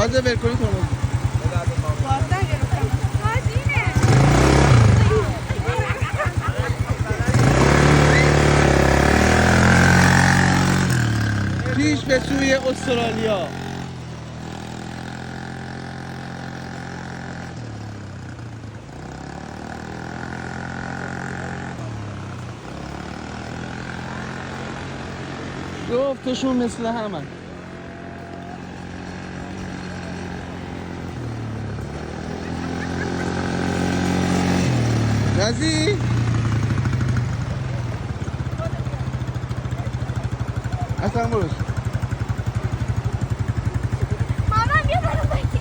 گاز ول کنی ترمز گاز نگرفتم پیش به سوی استرالیا. جفتشون مثل همن. نازی اصلا برش مامان بیا برو بگی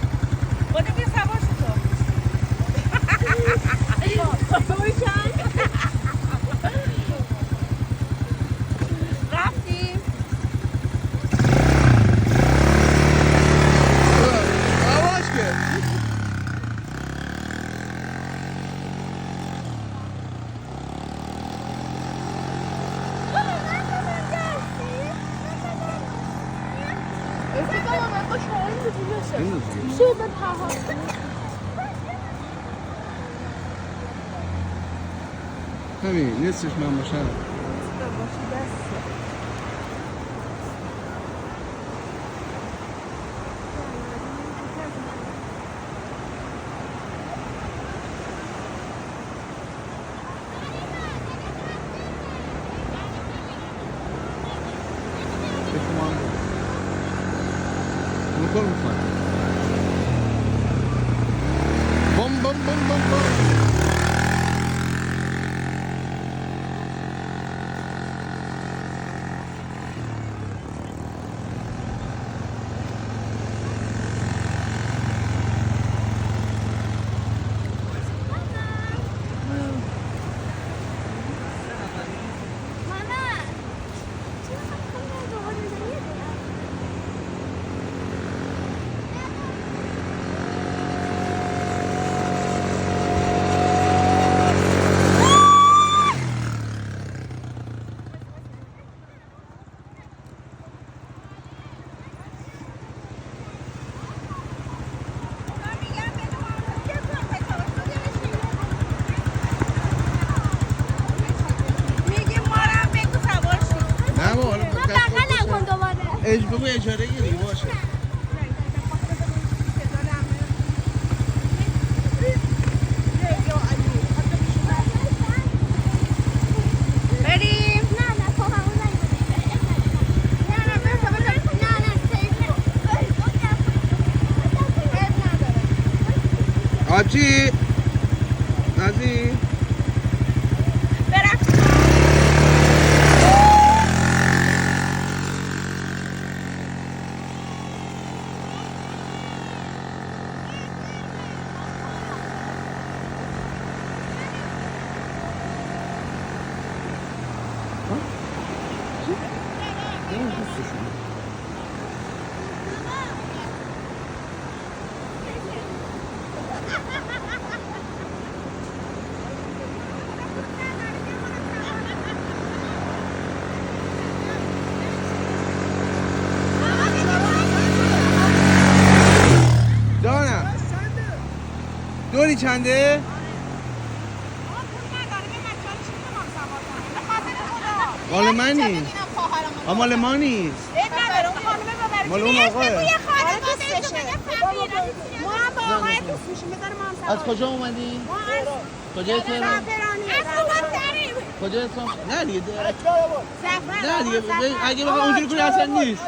بوده بیا سوار شو تو بوشن رفتیم آواش که شده تها همین نصفش من باشم. موتور میخواد. بم بم بم بم بم. بگو اجاره گیری باشه. بریم آبجی نازی دانم دوری چنده؟ مال من نیست. مال ما نیست. مال اون آقاه. از کجا اومدی؟ کجا تهران؟ کجا تهران؟ نه دیگه نه دیگه اگه بخواه اونجوری کنی اصلا نیست.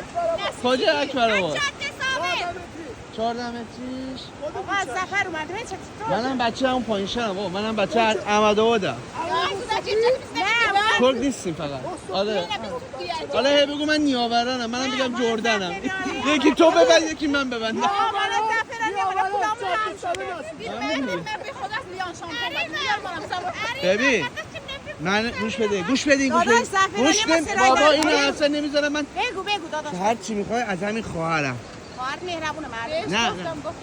کجا اکبرآباد؟ 14 متریش. آقا از سفر اومده منم بچه همون پایین شدم بابا. منم بچه احمدآبادم. کرد نیستیم فقط. آره. حالا هی بگو من نیاورانم. منم بگم جردنم. یکی تو ببند یکی من ببندم. ببین من گوش بده گوش بدین بابا اینو اصلا نمیذارم من. بگو داداش هر چی میخوای از همین خواهرم. خواهر مهربونه مرد نه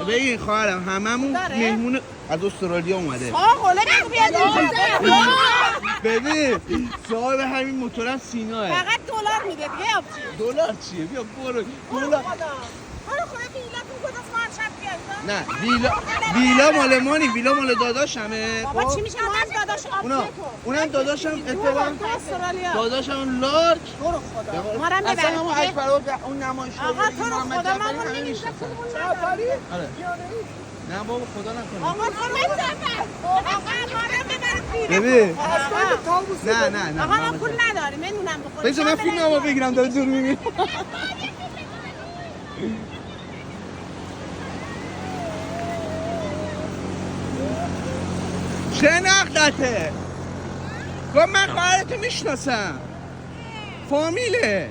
ببین خواهرم هممون مهمون از استرالیا اومده. قوله ببین صاحب همین موتورم سیناه. فقط دلار دلار میده دیگه آبجی. دلار چیه؟ بیا برو برو دلار. خدا. برو خدا ویلاتون کجاست ما هر شب بیاید. نه ویلا مال مانی، ویلا مال داداشمه. بابا خب؟ چی میشه ما داداش آبجی تو؟ اونم داداشم اتفاقا استرالیا. داداشم لارج. برو خدا. ما رو اصلا همون ببر. اکبر اون نمایشگاه آقا تو رو محمد خدا ما جعفری برو همه اینجا میشناسن. پولمون نداری. آره. نه بابا خدا نکنه. آقا تو رو ببر. آقا ما رو ببر بیرون. ببین. آقا. نه آقا ما پول نداریم منونم بخوریم. بذار من فیلم نما بگیرم داره دور میبینی. چه نقدته؟ گفت من خواهرتو میشناسم فامیله.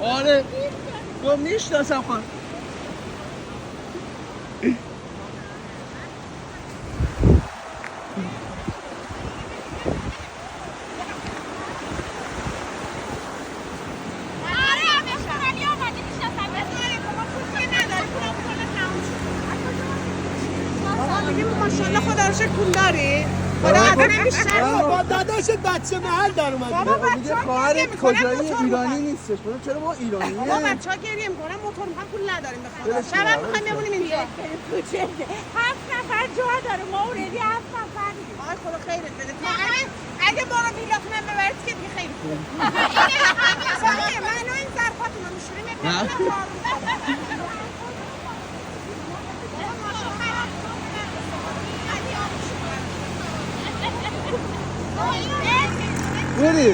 آره گفت میشناسم خواهر. ماشاءالله خدا رو شکر پول داری؟ خدا آدم بیشتر با داداشت بچه محل در اومد. بابا بچه ها خواهرت گریه میکنن کجایی موتور ایرانی میخوان. نیستش. بابا چرا ما ایرانیه؟ بابا بچه ها گریه میکنن موتور میخوان پول نداریم به خدا. دلش شب هم نمیاد. میخوایم بمونیم اینجا. 7 نفر جا داره ما اوردی 7 نفری. آی خدا خیرت بده. تو اگه ما رو بیلاتون هم ببرید که دیگه خیلی خوب. سایه من و این ظرفاتون رو میشوریم. نه. بری